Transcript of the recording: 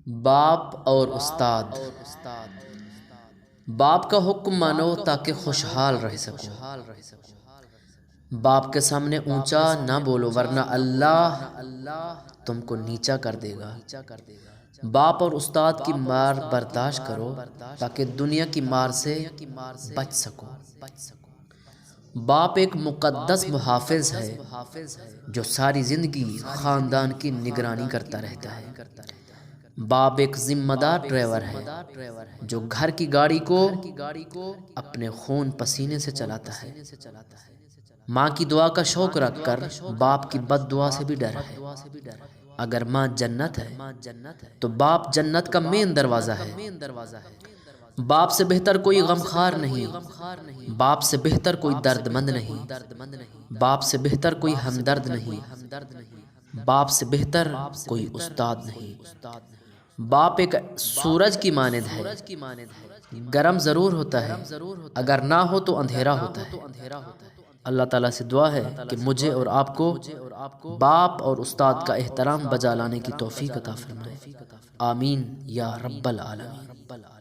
باپ اور استاد۔ باپ کا حکم مانو تاکہ خوشحال رہ سکو۔ باپ کے سامنے اونچا نہ بولو ورنہ اللہ تم کو نیچا کر دے گا۔ باپ اور استاد کی مار برداشت کرو تاکہ دنیا کی مار سے بچ سکو۔ باپ ایک مقدس محافظ ہے جو ساری زندگی خاندان کی نگرانی کرتا رہتا ہے۔ باپ ایک ذمہ دار ڈرائیور ہے جو گھر کی گاڑی کو اپنے خون پسینے سے چلاتا ہے۔ ماں کی دعا کا شوق رکھ کر باپ کی بد دعا سے بھی ڈر ہے۔ اگر ماں جنت ہے تو باپ جنت کا مین دروازہ ہے۔ باپ سے بہتر کوئی غمخوار نہیں، باپ سے بہتر کوئی درد مند نہیں، باپ سے بہتر کوئی ہمدرد نہیں، باپ سے بہتر کوئی استاد نہیں۔ باپ ایک سورج کی مانند ہے، گرم ضرور ہوتا ہے، اگر نہ ہو تو اندھیرا ہوتا ہے۔ اللہ تعالیٰ سے دعا ہے کہ مجھے اور آپ کو باپ اور استاد کا احترام بجا لانے کی توفیق عطا فرمائے۔ آمین یا رب العالمین۔